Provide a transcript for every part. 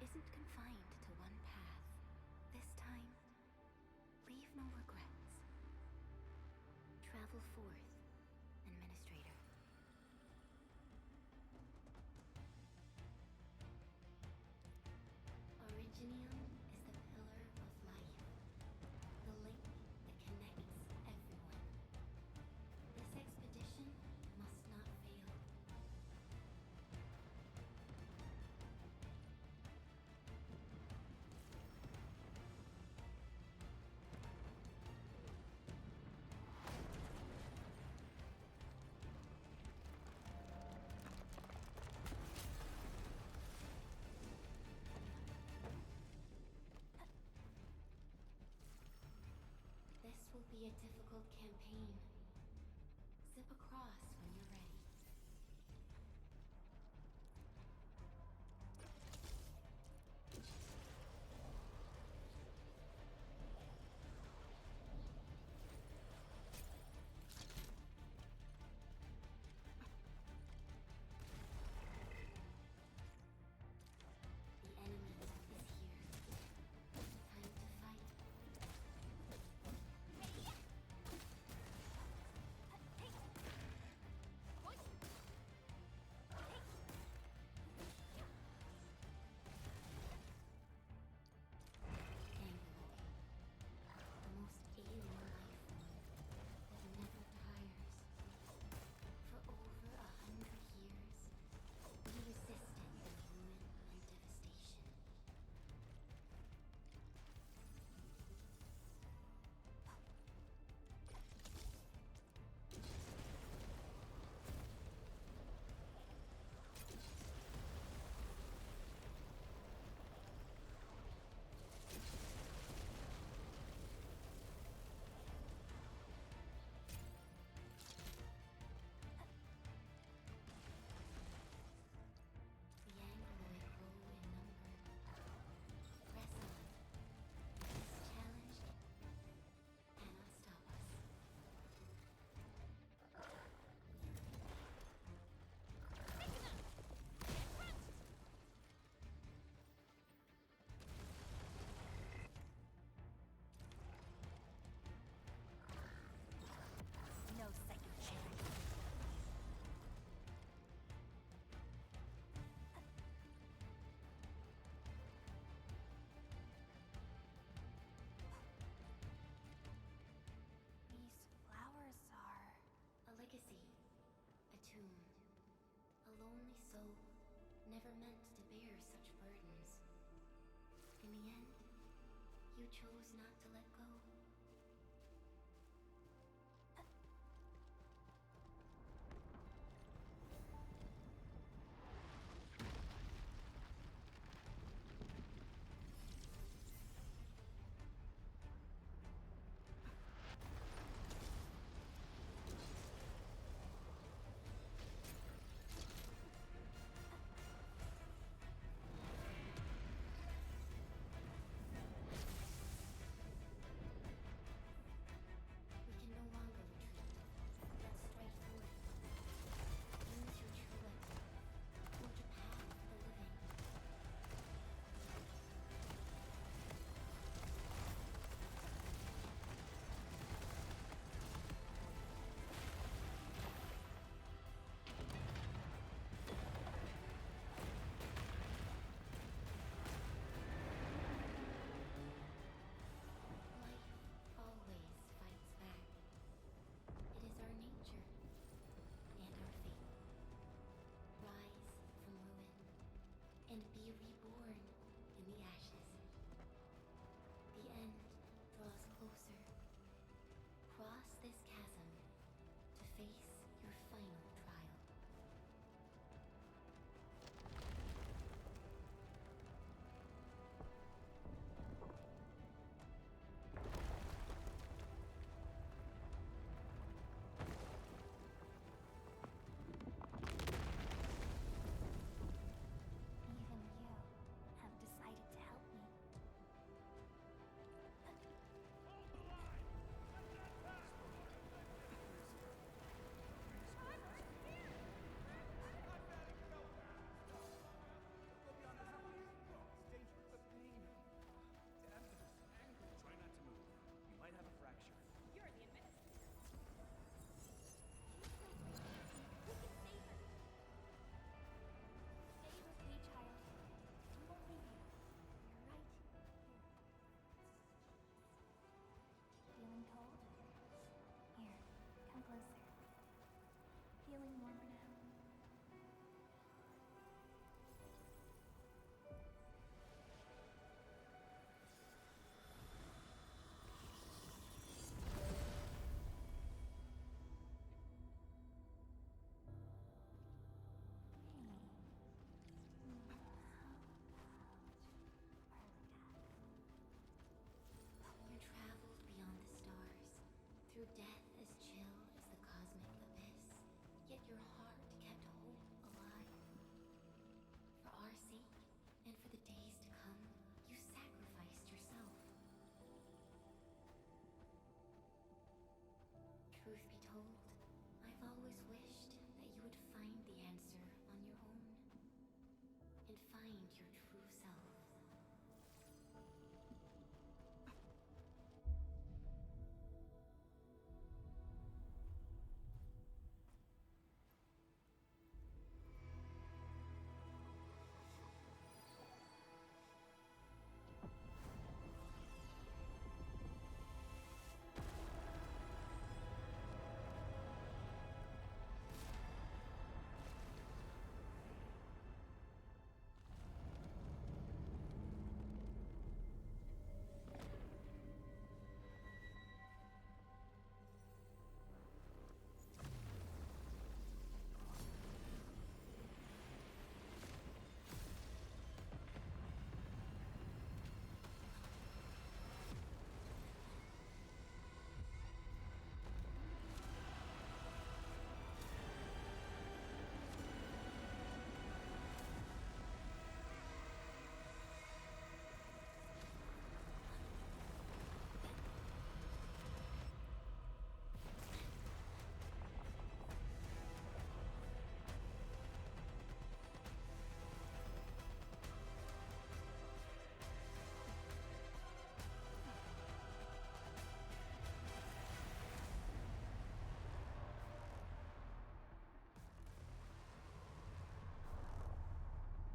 isn't confined to one path. This time, leave no regrets. Travel forth, Administrator. Originium is the pillar of life, the link that connects everyone. This expedition must not fail. This will be a difficult campaign. Zip across when you're ready. The enemy is here. Time to fight. The most alien life form that never tires. For over 100 years, we resisted the ruin and devastation. The Angloid grow in number. Press on. This challenge cannot stop us. No second chance. These flowers are a legacy, a tomb, a lonely soul, never meant to bear such burdens. In the end, you chose not to let go. told, I've always wished that you would find the answer on your own. And find your true self.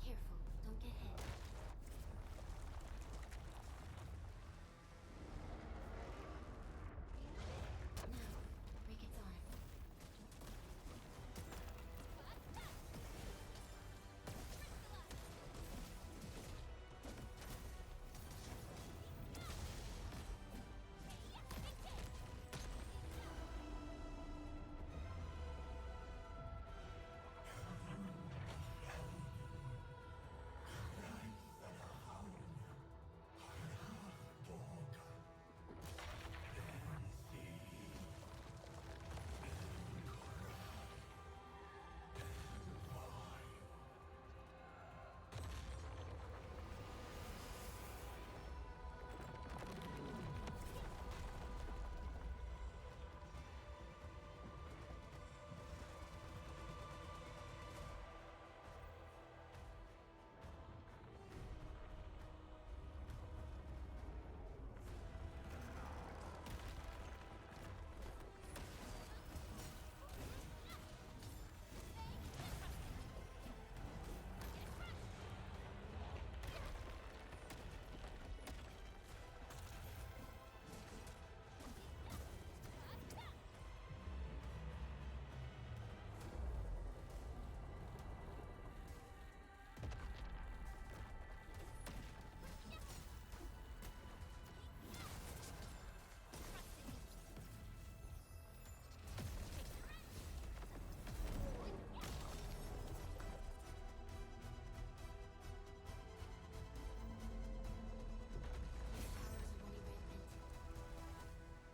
Careful, don't get hit. Now, break its arm.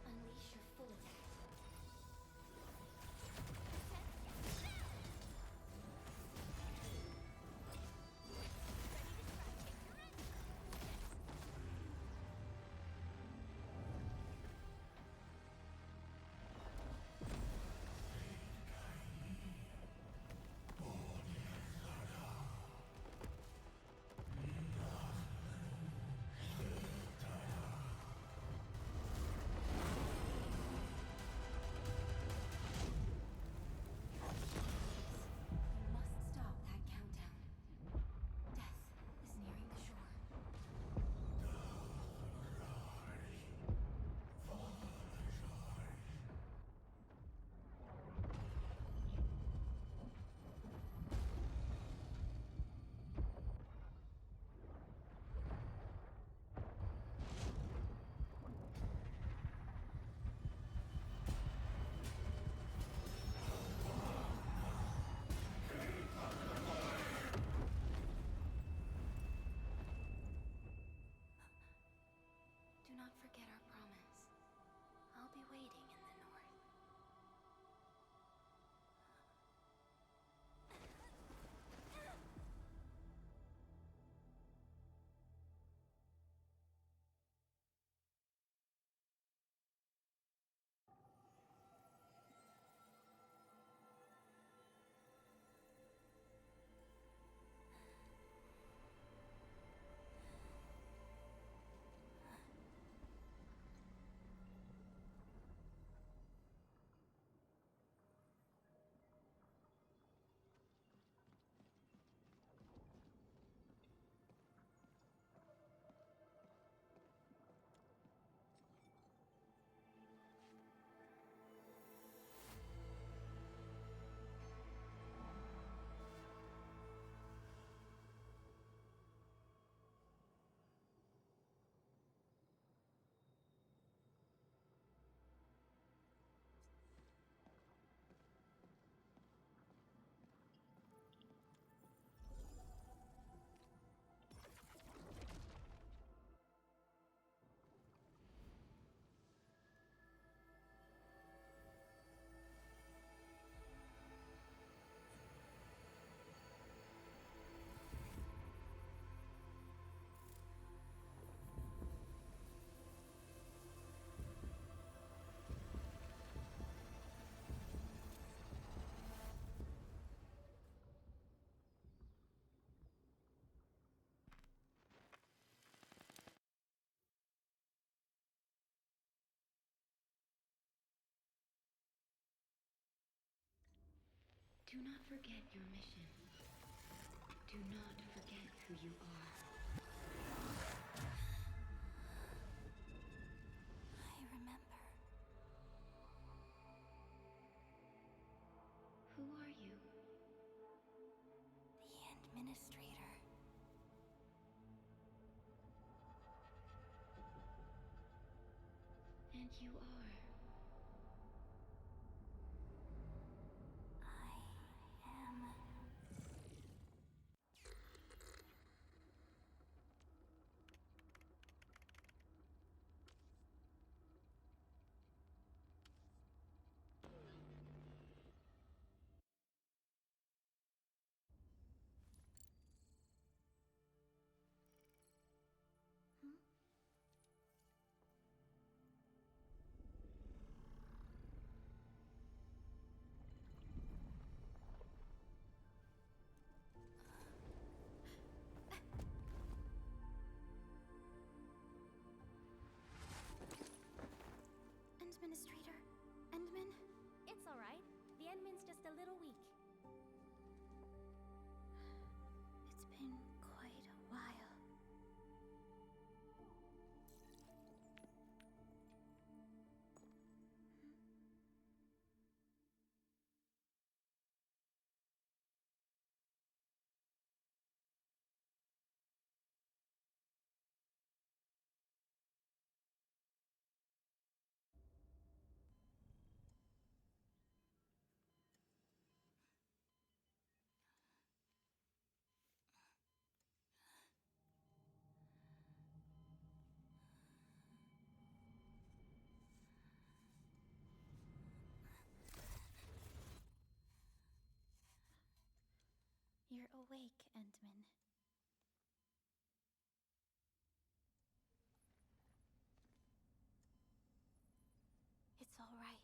Unleash your full attack. You must stop that countdown. Death is nearing the shore. Do not forget our promise. I'll be waiting in the north. not forget your mission. Do not forget who you are. I remember. Who are you? The Administrator. And you are? I am... Administrator? Endman? It's alright. The Endman's just a little weak. It's been quite a while. You're awake, Endman. It's all right.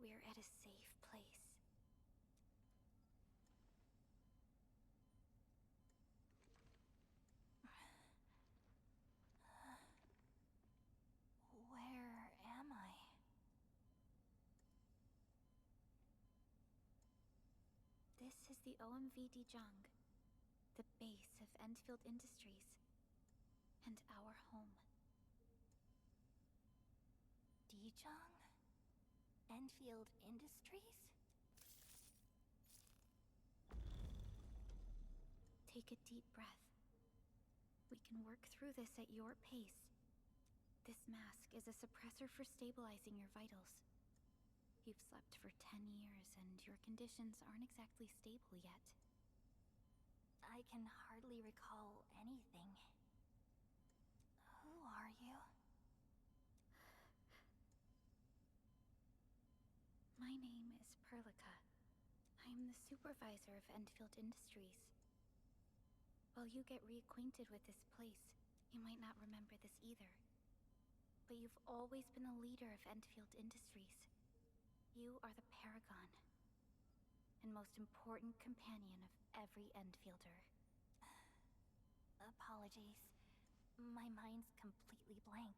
We're at a safe place. Where am I? This is the OMV Dijong, the base of Endfield Industries, and our home. Dijong? Endfield Industries? Take a deep breath. We can work through this at your pace. This mask is a suppressor for stabilizing your vitals. You've slept for 10 years, and your conditions aren't exactly stable yet. I can hardly recall anything. Who are you? My name is Perlica. I'm the supervisor of Endfield Industries. While you get reacquainted with this place, you might not remember this either. But you've always been the leader of Endfield Industries. You are the paragon, and most important companion of every Endfielder. Apologies. My mind's completely blank.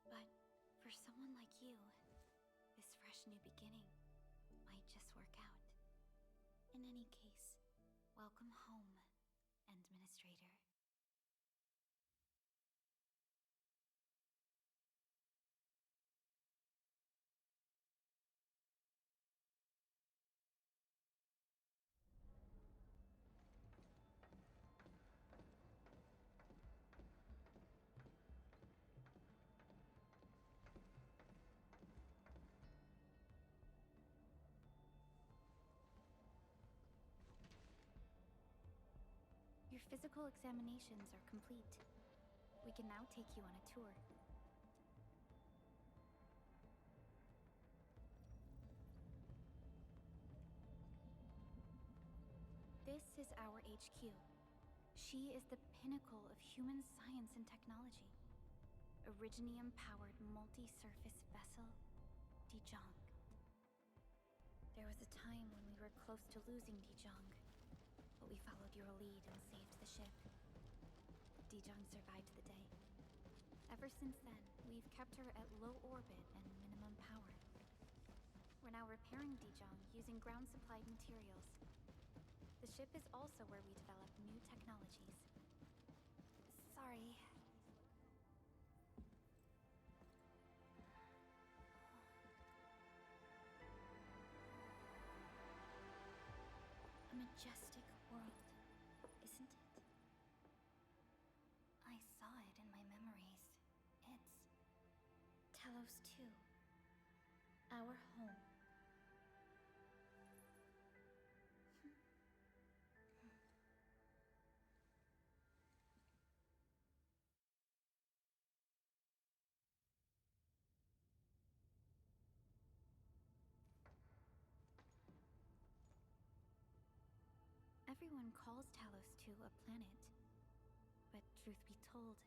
But for someone like you, this fresh new beginning might just work out. In any case, welcome home, Administrator. Your physical examinations are complete. We can now take you on a tour. This is our HQ. She is the pinnacle of human science and technology. Originium-powered multi-surface vessel, Dijong. There was a time when we were close to losing Dijong, but we followed your lead and saved the ship. Dijong survived the day. Ever since then, we've kept her at low orbit and minimum power. We're now repairing Dijong using ground-supplied materials. The ship is also where we develop new technologies. Sorry. A majestic world, isn't it? I saw it in my memories. It's Talos 2. Our home. Everyone calls Talos 2 a planet. But truth be told,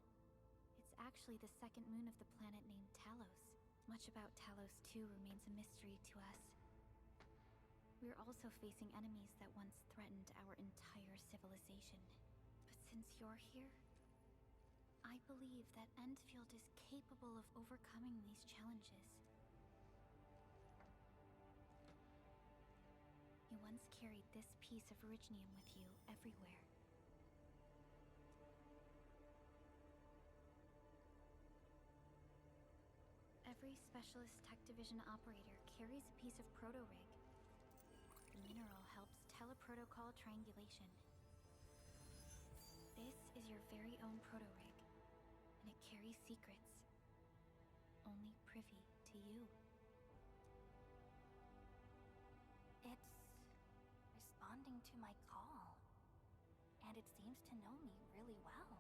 it's actually the second moon of the planet named Talos. Much about Talos 2 remains a mystery to us. We're also facing enemies that once threatened our entire civilization. But since you're here, I believe that Endfield is capable of overcoming these challenges. You once carried this piece of Originium with you everywhere. Every Specialist Tech Division operator carries a piece of proto-rig. The mineral helps teleprotocol triangulation. This is your very own proto-rig, and it carries secrets. Only privy to you. It's responding to my call, and it seems to know me really well.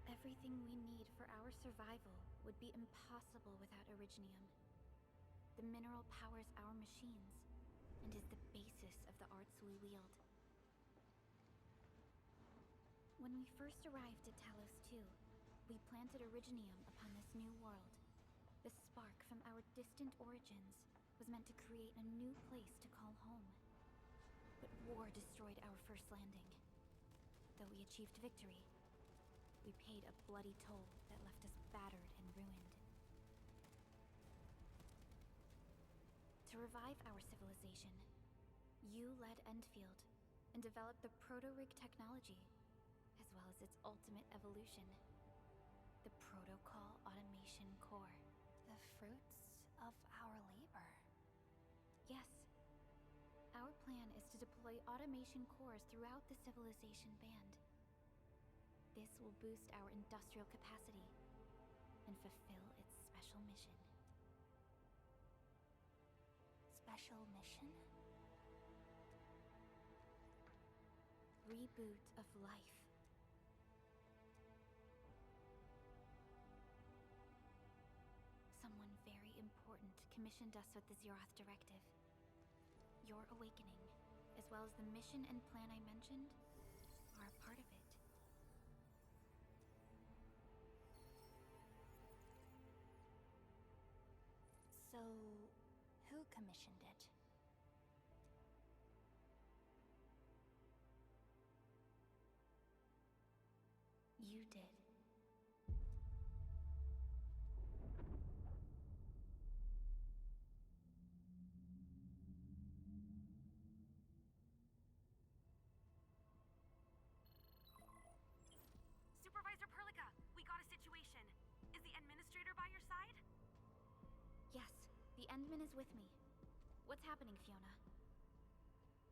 Everything we need for our survival would be impossible without Originium. The mineral powers our machines, and is the basis of the arts we wield. When we first arrived at Talos 2, we planted Originium upon this new world. The spark from our distant origins was meant to create a new place to call home. But war destroyed our first landing. Though we achieved victory, we paid a bloody toll that left us battered and ruined. To revive our civilization, you led Endfield and developed the proto-rig technology, as well as its ultimate evolution, the Protocol Automation Core. The fruits of our labor. Yes. Our plan is to deploy automation cores throughout the civilization band. This will boost our industrial capacity and fulfill its special mission. Special mission? Reboot of life. Someone very important commissioned us with the Zeroth Directive. Your awakening, as well as the mission and plan I mentioned, are a part of it. So, who commissioned it? You did. Supervisor Perlica, we got a situation. Is the administrator by your side? Yes, the Endman is with me. What's happening, Fiona?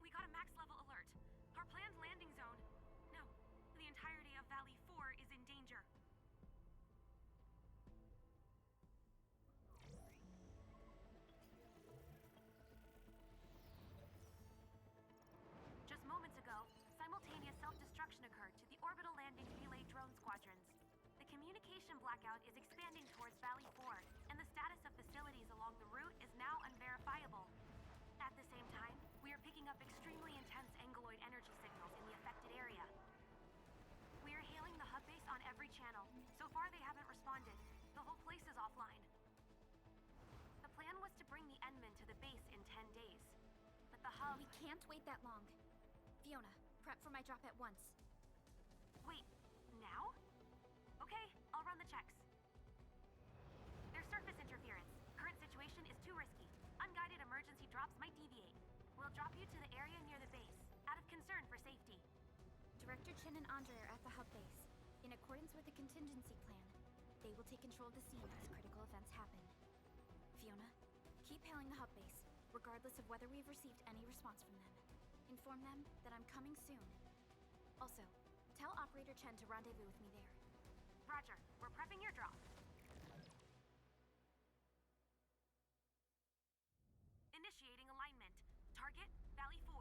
We got a max level alert. Our planned landing zone, no, the entirety of Valley 4 is in danger. Just moments ago, simultaneous self-destruction occurred to the orbital landing relay drone squadrons. The communication blackout is expanding towards Valley 4, and the status of facilities along the route is now unverifiable. At the same time, we are picking up extremely intense angeloid energy signals in the affected area. We are hailing the hub base on every channel. So far, they haven't responded. The whole place is offline. bring the Endmen to the base in 10 days. But the hub... We can't wait that long. Fiona, prep for my drop at once. Wait, now? Okay, I'll run the checks. There's surface interference. Current situation is too risky. Unguided emergency drops might deviate. We'll drop you to the area near the base, out of concern for safety. Director Chen and Andre are at the hub base. In accordance with the contingency plan, they will take control of the scene as critical events happen. Fiona, keep hailing the hub base, regardless of whether we've received any response from them. Inform them that I'm coming soon. Also, tell Operator Chen to rendezvous with me there. Roger, we're prepping your drop. Initiating alignment. Target, Valley 4.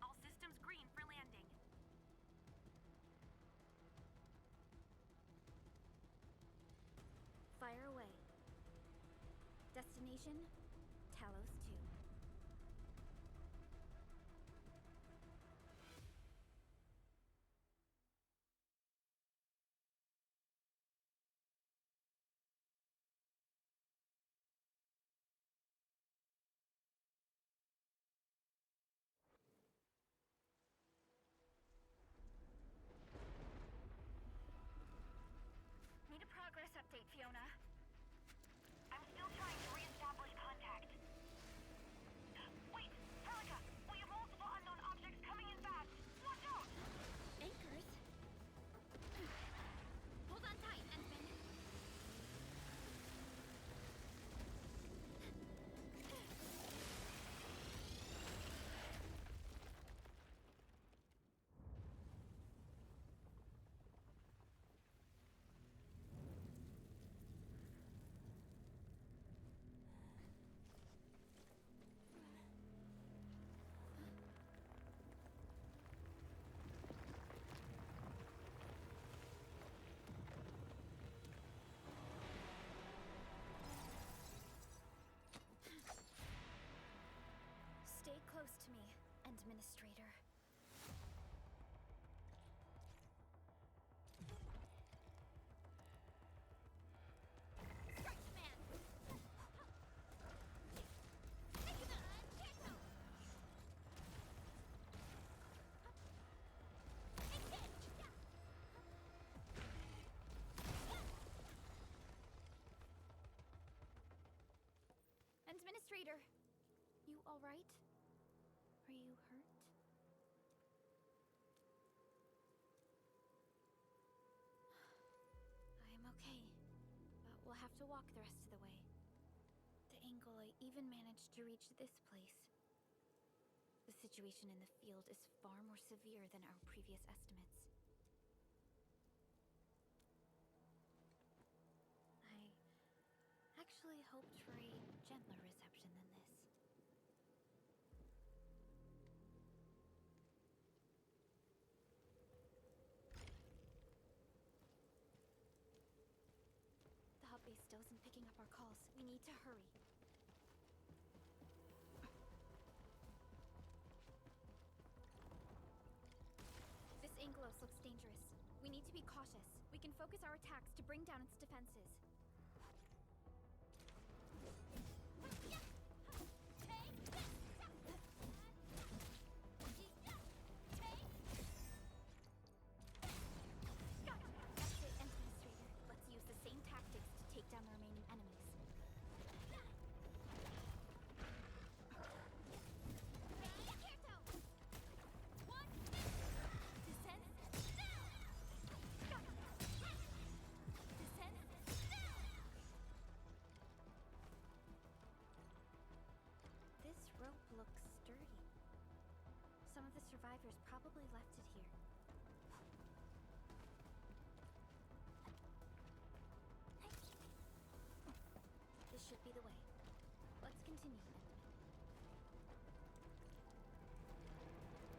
All systems green for landing. Fire away. Destination, Talos 2. Need a progress update, Fiona. I'm still trying to re-establish contact. Wait, Celica! We have multiple unknown objects coming in fast! Watch out! Anchors? Hold on tight, Endman. Stay close to me, Administrator. Strike command! Administrator, you all right? Are you hurt? I'm okay, but we'll have to walk the rest of the way. The angle I even managed to reach this place. The situation in the field is far more severe than our previous estimates. I actually hoped for a gentler reception than this. The hub base still isn't picking up our calls. We need to hurry. This Angelos looks dangerous. We need to be cautious. We can focus our attacks to bring down its defenses. That's it, Administrator. Let's use the same tactics to take down the remaining enemies. Descend. Descend. This rope looks sturdy. Some of the survivors probably left it here. This should be the way. Let's continue.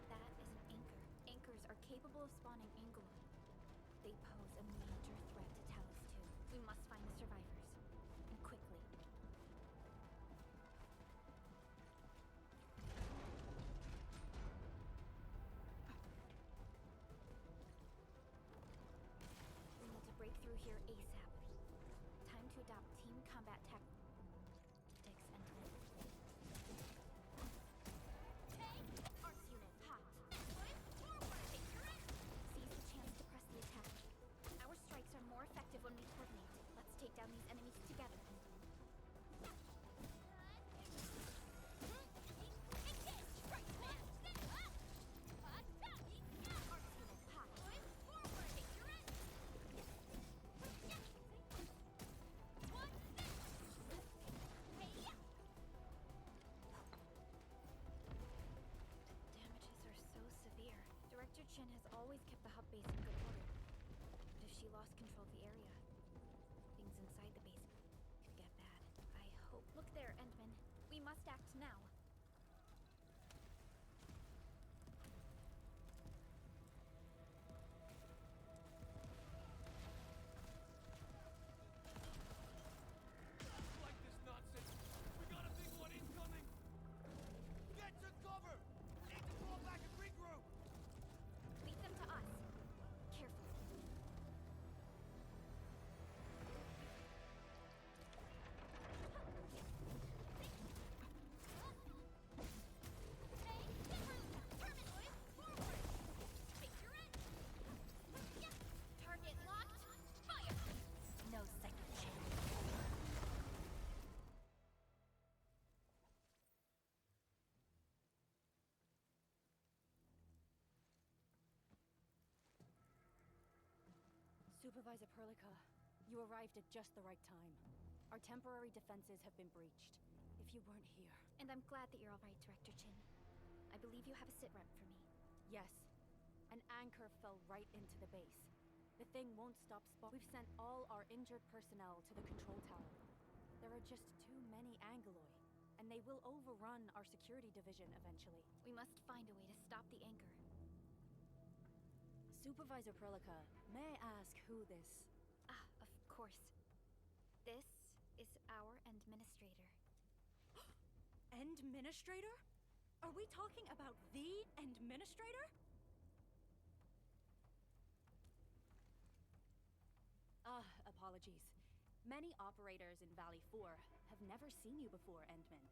That is an anchor. Anchors are capable of spawning Angolon. They pose a major threat to Talos 2. We must find the survivors. And quickly. We need to break through here ASAP. Time to adopt team combat tactics. Chen has always kept the hub base in good order. But if she lost control of the area, things inside the base could get bad. I hope. Look there, Endman. We must act now. Like this nonsense. We got a big one incoming. Get to cover. We need to fall back and regroup. Lead them to us. Carefully. Target locked. Fire! No second chance. Supervisor Perlica, you arrived at just the right time. Our temporary defenses have been breached. If you weren't here... And I'm glad that you're all right, Director Chin. I believe you have a sit rep for me. Yes. An anchor fell right into the base. The thing won't stop We've sent all our injured personnel to the control tower. There are just too many Angoloi, and they will overrun our security division eventually. We must find a way to stop the anchor. Supervisor Perlica, may I ask who this... Ah, of course. This is our administrator. Endministrator? Are we talking about the Endministrator? Apologies. Many operators in Valley 4 have never seen you before, Endman.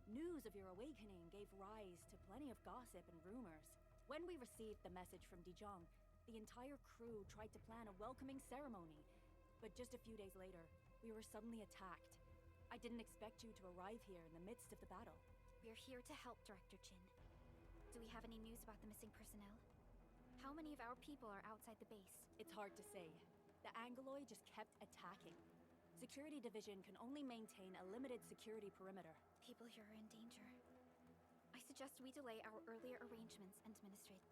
News of your awakening gave rise to plenty of gossip and rumors. When we received the message from Dijon, the entire crew tried to plan a welcoming ceremony. But just a few days later, we were suddenly attacked. I didn't expect you to arrive here in the midst of the battle. We're here to help, Director Chin. Do we have any news about the missing personnel? How many of our people are outside the base? It's hard to say. The Angoloi just kept attacking. Security Division can only maintain a limited security perimeter. People here are in danger. I suggest we delay our earlier arrangements, Administrator.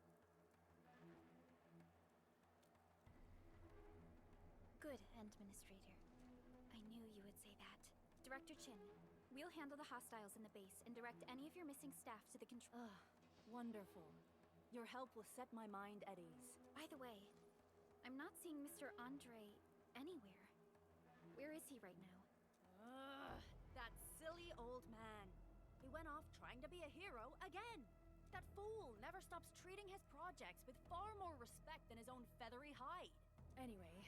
Good, Administrator. I knew you would say that. Director Chin, we'll handle the hostiles in the base and direct any of your missing staff to the control... Wonderful. Your help will set my mind at ease. By the way, I'm not seeing Mr. Andre anywhere. Where is he right now? That silly old man. He went off trying to be a hero again. That fool never stops treating his projects with far more respect than his own feathery hide. Anyway,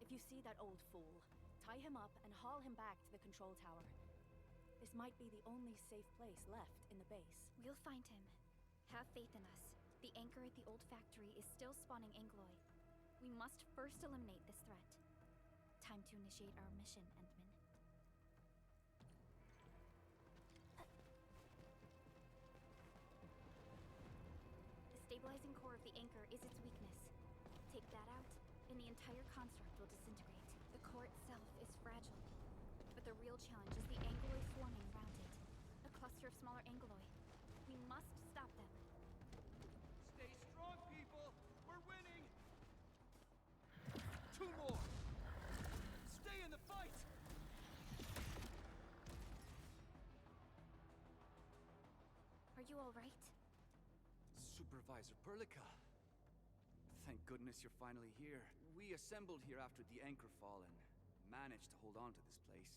if you see that old fool, tie him up and haul him back to the control tower. This might be the only safe place left in the base. We'll find him. Have faith in us. The anchor at the old factory is still spawning Angoloi. We must first eliminate this threat. Time to initiate our mission, Endman. The stabilizing core of the anchor is its weakness. Take that out, and the entire construct will disintegrate. The core itself is fragile. But the real challenge is the Angoloi swarming around it. A cluster of smaller Angoloi. We must stop them. Stay strong, people. We're winning. 2 more. Stay in the fight. Are you all right? Supervisor Perlica. Thank goodness you're finally here. We assembled here after the anchor fall and managed to hold on to this place.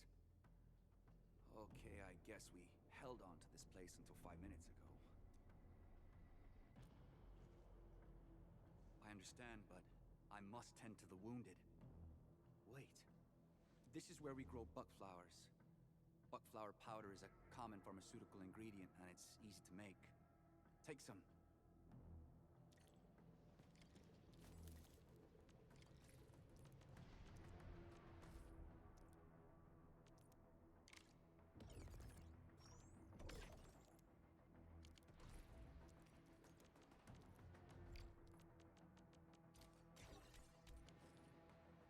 Okay, I guess we held on to this place until 5 minutes ago. I understand, but I must tend to the wounded. Wait. This is where we grow buckflowers. Buckflower powder is a common pharmaceutical ingredient, and it's easy to make. Take some.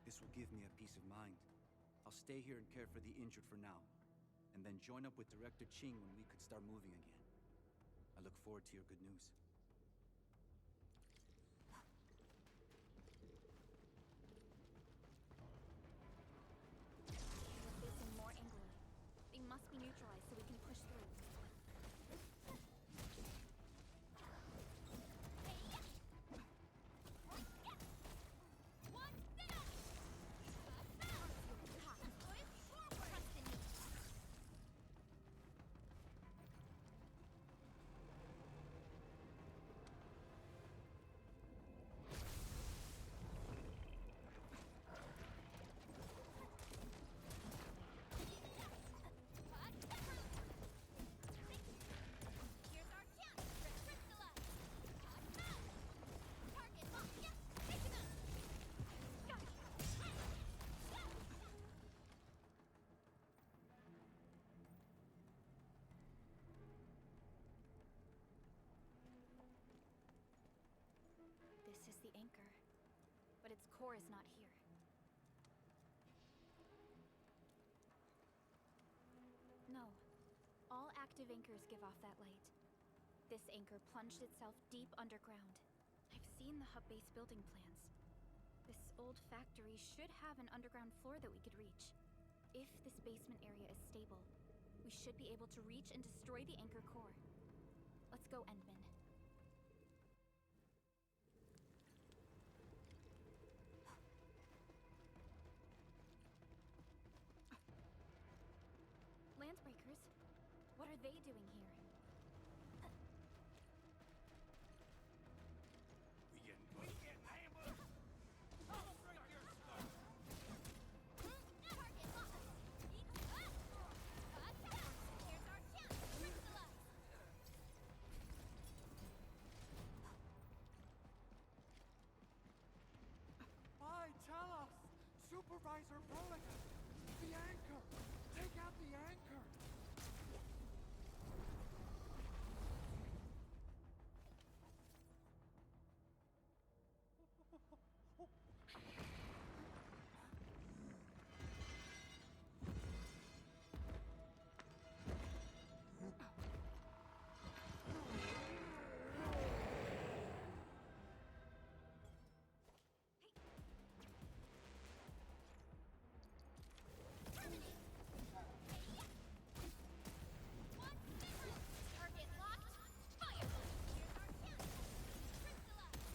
This will give me a peace of mind. I'll stay here and care for the injured for now, and then join up with Director Ching when we could start moving again. I look forward to your good news. core is not here. No. All active anchors give off that light. This anchor plunged itself deep underground. I've seen the hub base building plans. This old factory should have an underground floor that we could reach. If this basement area is stable, we should be able to reach and destroy the anchor core. Let's go, Endman. Landbreakers? What are they doing here? We get ambushed! I'll break your skull! Target lost! Here's our chance to crystallize! Why, tell us! Supervisor Prolica! The anchor! Take out the anchor! Target locked! Fire! Here's our chance! Crystallize!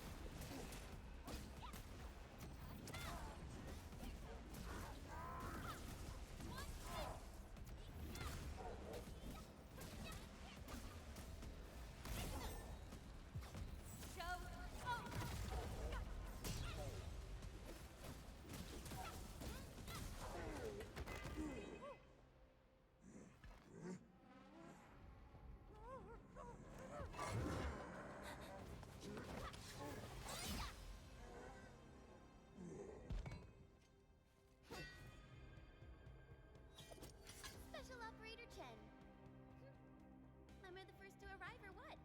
Special Operator Chen. Am I the first to arrive or what?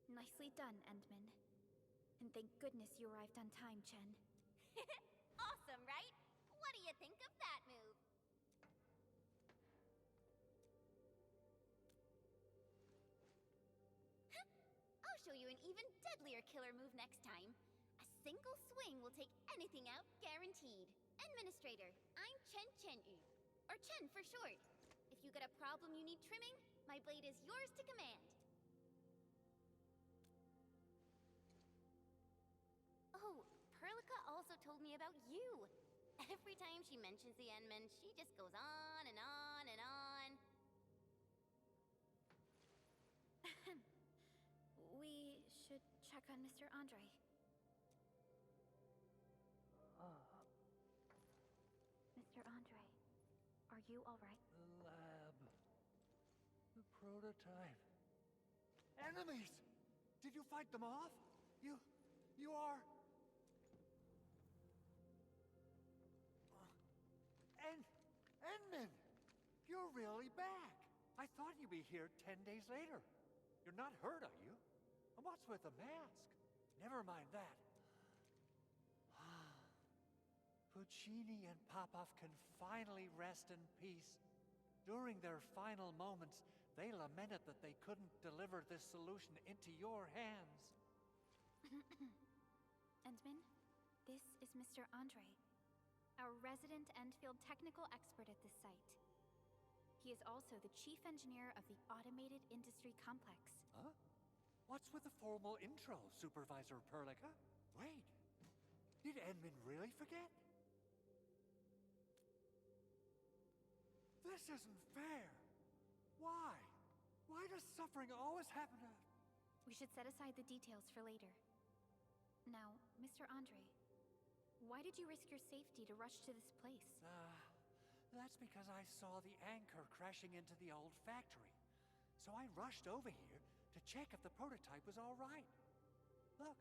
Nicely done, Endman. And thank goodness you arrived on time, Chen. Awesome, right? What do you think of that move? I'll show you an even deadlier killer move next time. A single swing will take anything out, guaranteed. Administrator, I'm Chen Chen-yu, or Chen for short. If you got a problem you need trimming, my blade is yours to command. Oh, Perlica also told me about you. Every time she mentions the Endman, she just goes on and on and on. We should check on Mr. Andre. Mr. Andre, are you alright? The lab. The prototype. Enemies! Did you fight them off? You are... Endman! You're really back! I thought you'd be here 10 days later. You're not hurt, are you? And what's with the mask? Never mind that. Puccini and Popov can finally rest in peace. During their final moments, they lamented that they couldn't deliver this solution into your hands. Endman, this is Mr. Andre, our resident Endfield technical expert at this site. He is also the chief engineer of the Automated Industry Complex. Huh? What's with the formal intro, Supervisor Perlica? Wait, did Endman really forget? This isn't fair. Why? Why does suffering always happen to... We should set aside the details for later. Now, Mr. Andre, why did you risk your safety to rush to this place? That's because I saw the anchor crashing into the old factory. So I rushed over here to check if the prototype was all right. Look,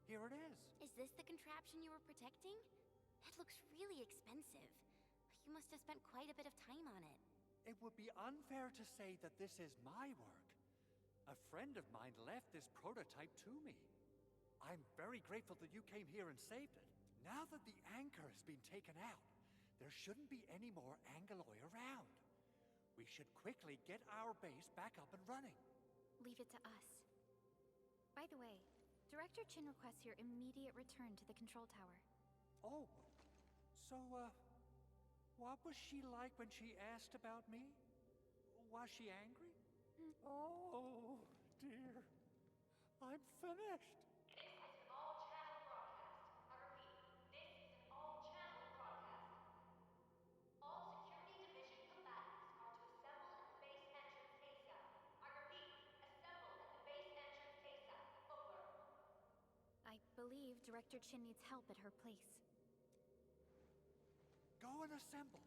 here it is. Is this the contraption you were protecting? That looks really expensive. You must have spent quite a bit of time on it. It would be unfair to say that this is my work. A friend of mine left this prototype to me. I'm very grateful that you came here and saved it. Now that the anchor has been taken out, there shouldn't be any more Angeloy around. We should quickly get our base back up and running. Leave it to us. By the way, Director Chin requests your immediate return to the control tower. Oh, so, what was she like when she asked about me? Was she angry? Oh, dear. I'm finished. This is an all-channel broadcast. I repeat, this is an all-channel broadcast. All Security Division combatants are to assemble at the base entrance ASAP. I repeat, assemble at the base entrance ASAP. Over. I believe Director Chin needs help at her place. Go and assemble.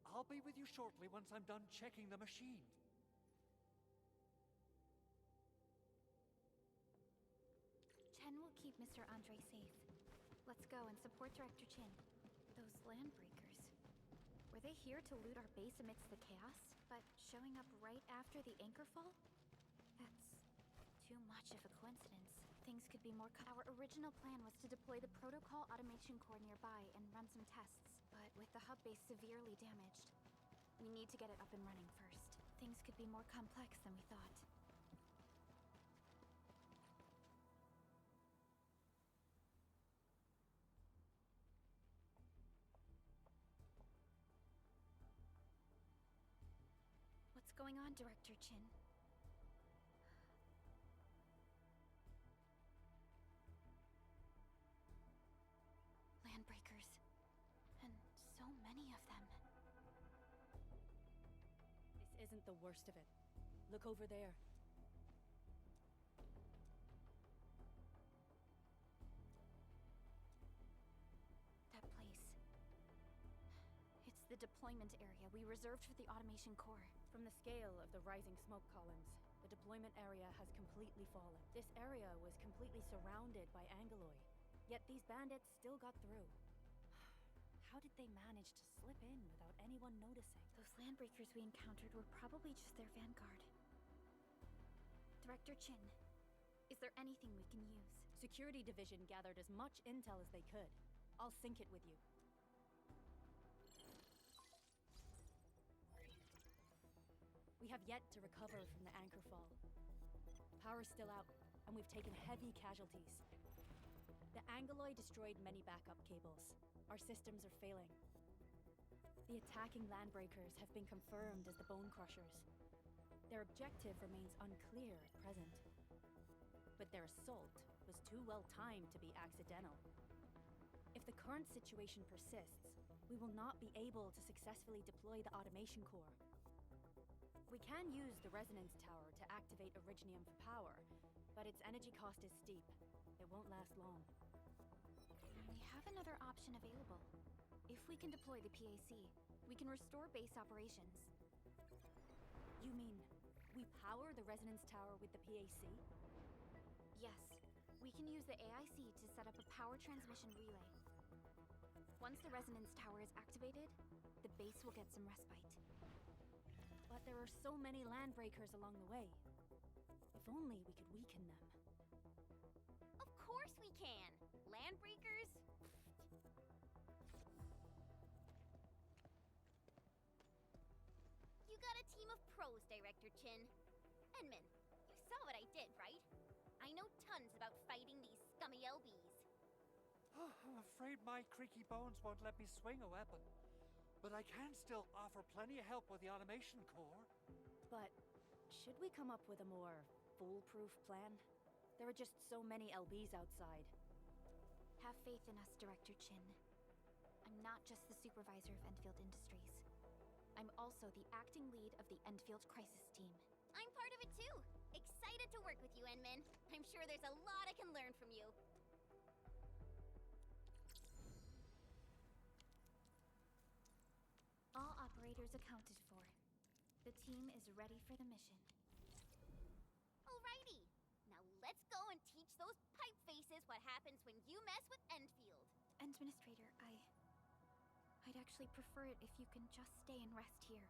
I'll be with you shortly once I'm done checking the machine. Chen will keep Mr. Andre safe. Let's go and support Director Chin. Those landbreakers. Were they here to loot our base amidst the chaos? But showing up right after the anchor fall? That's too much of a coincidence. Things could be more Our original plan was to deploy the protocol automation core nearby and run some tests. But with the hub base severely damaged, we need to get it up and running first. Things could be more complex than we thought. What's going on, Director Chin? Landbreakers. And so many of them. This isn't the worst of it. Look over there. That place. It's the deployment area we reserved for the automation core. From the scale of the rising smoke columns, the deployment area has completely fallen. This area was completely surrounded by Angeloy, yet these bandits still got through. How did they manage to slip in without anyone noticing? Those landbreakers we encountered were probably just their vanguard. Director Chin, is there anything we can use? Security Division gathered as much intel as they could. I'll sync it with you. We have yet to recover from the anchor fall. Power's still out, and we've taken heavy casualties. The Angeloy destroyed many backup cables. Our systems are failing. The attacking landbreakers have been confirmed as the Bone Crushers. Their objective remains unclear at present. But their assault was too well timed to be accidental. If the current situation persists, we will not be able to successfully deploy the automation core. We can use the resonance tower to activate Originium for power, but its energy cost is steep. It won't last long. We have another option available. If we can deploy the PAC, we can restore base operations. You mean, we power the resonance tower with the PAC? Yes, we can use the AIC to set up a power transmission relay. Once the resonance tower is activated, the base will get some respite. But there are so many landbreakers along the way. If only we could weaken them. Of course we can! Landbreakers? You got a team of pros, Director Chin. Enman, you saw what I did, right? I know tons about fighting these scummy LBs. I'm afraid my creaky bones won't let me swing a weapon. But I can still offer plenty of help with the automation core. But should we come up with a more foolproof plan? There are just so many LBs outside. Have faith in us, Director Chin. I'm not just the supervisor of Endfield Industries. I'm also the acting lead of the Endfield Crisis Team. I'm part of it too. Excited to work with you, Enman. I'm sure there's a lot I can learn from you. All operators accounted for. The team is ready for the mission. Alrighty. Now let's go and teach those pipe faces what happens when you mess with Endfield. Administrator, I'd actually prefer it if you can just stay and rest here.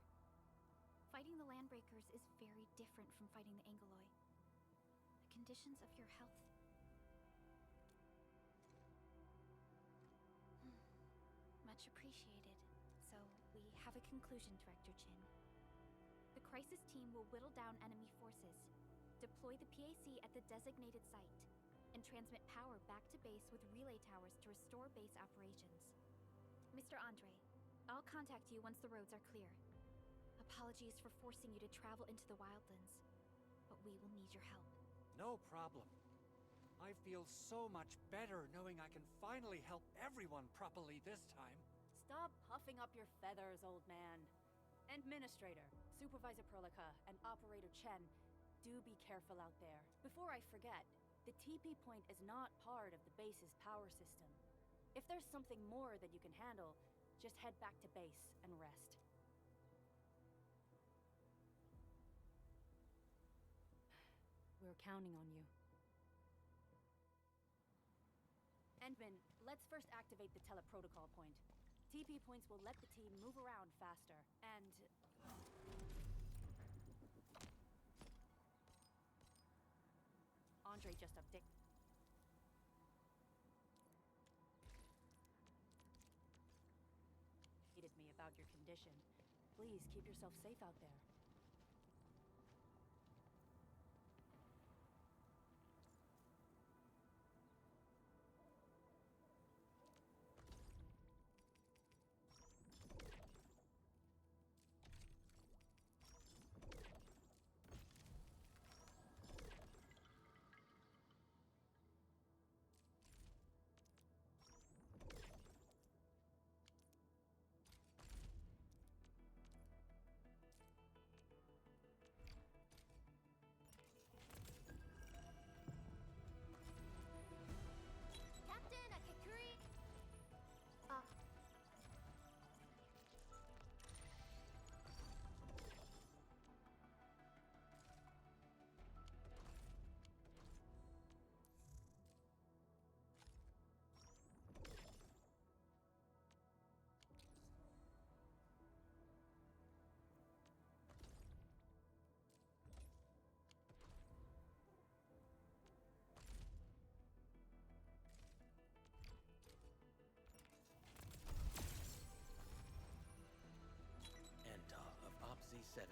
Fighting the Landbreakers is very different from fighting the Angeloy. conditions of your health. Much appreciated. So, we have a conclusion, Director Chin. The crisis team will whittle down enemy forces, deploy the PAC at the designated site, and transmit power back to base with relay towers to restore base operations. Mr. Andre, I'll contact you once the roads are clear. Apologies for forcing you to travel into the wildlands, but we will need your help. No problem. I feel so much better knowing I can finally help everyone properly this time. Stop puffing up your feathers, old man. Administrator, Supervisor Perlica, and Operator Chen, do be careful out there. Before I forget, the TP point is not part of the base's power system. If there's something more that you can handle, just head back to base and rest. We're counting on you. Endman, let's first activate the teleprotocol point. TP points will let the team move around faster, and... Andre just updated me about your condition. Please keep yourself safe out there. Captain Akakuri! Enta of OPZ-7